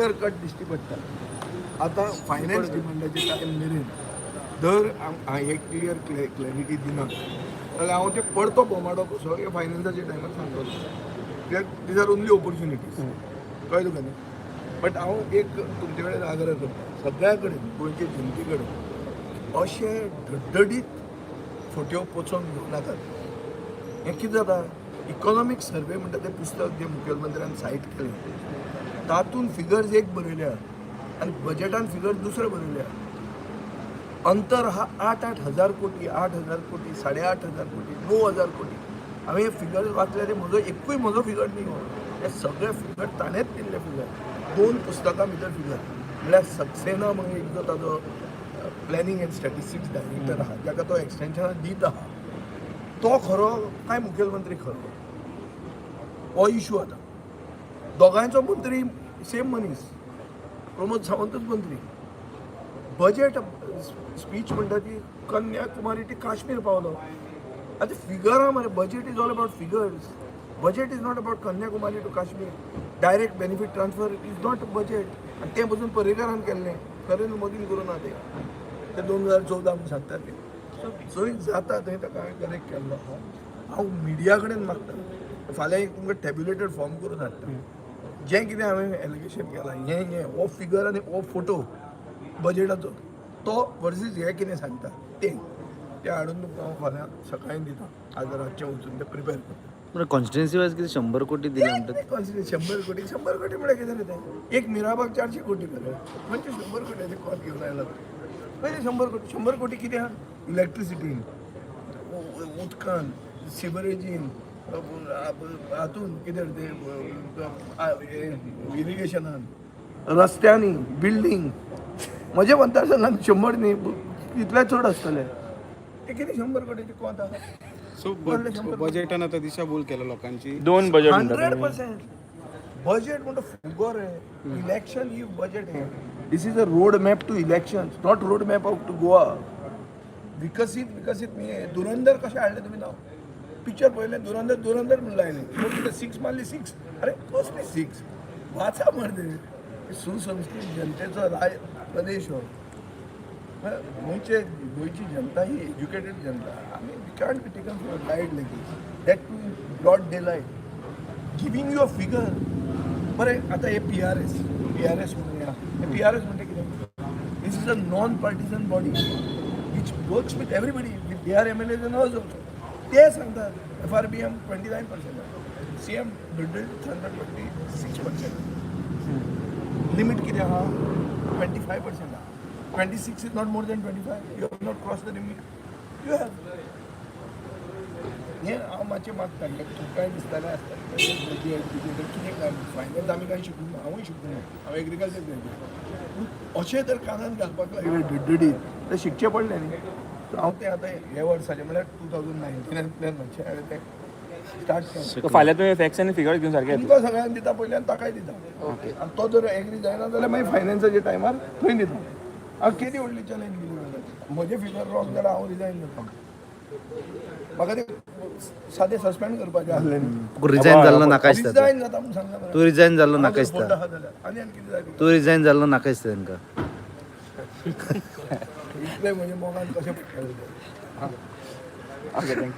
Clear cut दिश्टी पडटा. आतां फायनान्स डिमांडाचे टायम मेरेन जर एक क्लियर क्लॅरिटी दिना जाल्यार हांव ते पडतो बोमाडो कसो हे फायनान्साच्या टायमार सांगतलो. कित्याक दीज आर ओन्ली ऑपॉर्च्युनिटीज. कळ्ळें तुका न्ही. बट हांव एक तुमचे कडेन आग्रह करता सगळ्या कडेन गोंयचे जनते कडेन अशे धडधडीत फोट्यो पोचोवन घेवं नाकात. हें कितें जाता इकॉनॉमीक सर्वे म्हणटा तें पुस्तक जें मुखेलमंत्र्यान सायट केलें तातूंत फिगर्स एक बरयल्या आनी बजेटान फिगर्स दुसरे बरयल्या. अंतर हा 8,000 कोटी 8,000 कोटी 8,500 कोटी 9,000 कोटी. हांवें हे फिगर्स वाचले ते म्हजो फिगर न्ही हो. हे सगळे फिगर ताणेंच दिल्ले फिगर. 2 पुस्तकां भितर फिगर म्हणल्यार सक्सेना म्हणून एक जो ताजो प्लॅनिंग एंड स्टॅटिस्टिक्स डायरेक्टर आहा जाका तो एक्सटेन्शनाक दीत आहा तो खरो काय मुखेलमंत्री खरो हो इशू आतां. दोगांयचो मंत्री सेम मनीस प्रमोद सावंतच मंत्री. बजेट स्पीच म्हणटा ती कन्याकुमारी टी काश्मीर पावलो. आतां फिगरां मरे budget is all about figures. Budget is not about Kanyakumari to Kashmir. Direct benefit transfer is not budget. आनी तें पसून पर्रीकारान केल्लें नरेंद्र मोदीन करून आहा तें 2014 म्हणून सांगता तें. चोय जाता थंय ताका हांवें करेक्ट केल्लो. हांव मिडिया कडेन मागता फाल्यां एक तुमकां टॅब्युलेटेड फॉर्म करून हाडटा. जें कितें हांवें एलिगेशन केलां हें हो फिगर आनी हो फोटो बजेटाचो तो वर्सीस हें कितें सांगता तें हाडून तुमकां हांव फाल्यां सकाळीं दिता. आज रातचें वचून तें प्रिपेर करता. कॉन्स्टिट्युन्सी वायज कितें 100 कोटी दिले म्हणटात. 100 कोटी म्हळ्यार कितें रे तें. एक मिराबाग 400 कोटी मरे म्हणजे 100 कोट्याचे कॉल घेवन आयला. पयलीं 100 कोटी कितें आहा इलेक्ट्रिसिटीन उदकान सिवरेजीन हातून कितें तें इरिगेशनान रस्त्यांनी बिल्डींग म्हज्या मतदारसंघात 100 न्ही तितले चड आसतले. ते कितें 100 कोटीचे कोंत आहा. सो बजेटान आतां दिशाभूल केला लोकांची. 2 बजेट 100% बजेट म्हणटा फुगो रे. इलेक्शन ही बजेट हे. This is a road map to elections not road map out to Goa. विकसीत मी धुरंधर कशें हाडलें तुमी नांव. पिक्चर पळयलें धुरंधर म्हणून लायलें. मग कितें 6 मारली 6 अरे कसली 6 वाचा मरे. सुसंस्कृत जनतेचो प्रदेश हो. गोंयची जनता ही एज्युकेटेड जनता. आमी we can't be taken for guide like this that too broad daylight giving you a figure. बरें आतां हे PRS म्हणून या PRS म्हणजे कितें. This is a non partisan body which works with everybody, with their MLAs and others also. ते सांगतात FRBM 29%, CM 126%. Limit किती आहा 25% आहा. 26 is not more than 25. You have not crossed the limit. You have. हें हांव मातशें मागता तुकाय दिसतालें आसता कितें काय फायनल आमी कांय शिकूंक ना. हांवूय शिकूंक ना. हांव एग्रिकल्चर ग्रॅज्युएट. अशें तर कानान घालपाक लागले धडधडीत तें शिकचें पडलें न्ही. हांव तें आतां हे वर्साचें म्हळ्यार 2019 मातशें हांवें तें स्टार्ट केलें. फाल्यां तुवें फॅक्ट्स आनी फिगर्स घेवन सारकें तुमकां सगळ्यांक दिता पयलीं आनी ताकाय दिता. आनी तो जर एग्री जायना जाल्यार मागीर फायनान्साच्या टायमार थंय दिता. हांव केदी व्हडली चॅलेंज दिली. म्हजे फिगर रॉंग जाल्यार हांव रिजायन करता. म्हाका ते सादें सस्पेंड करपाचें आसलें न्ही. रिजायन जाल्लो नाका दिसता. रिजायन जाता म्हूण सांगता. तूं रिजायन जाल्लो नाका दिसता. आनी कितें जाय तूं रिजायन जाल्लो नाका दिसता तांकां. इतलें म्हणजे मोगान कशें पडटलें. Okay thank you.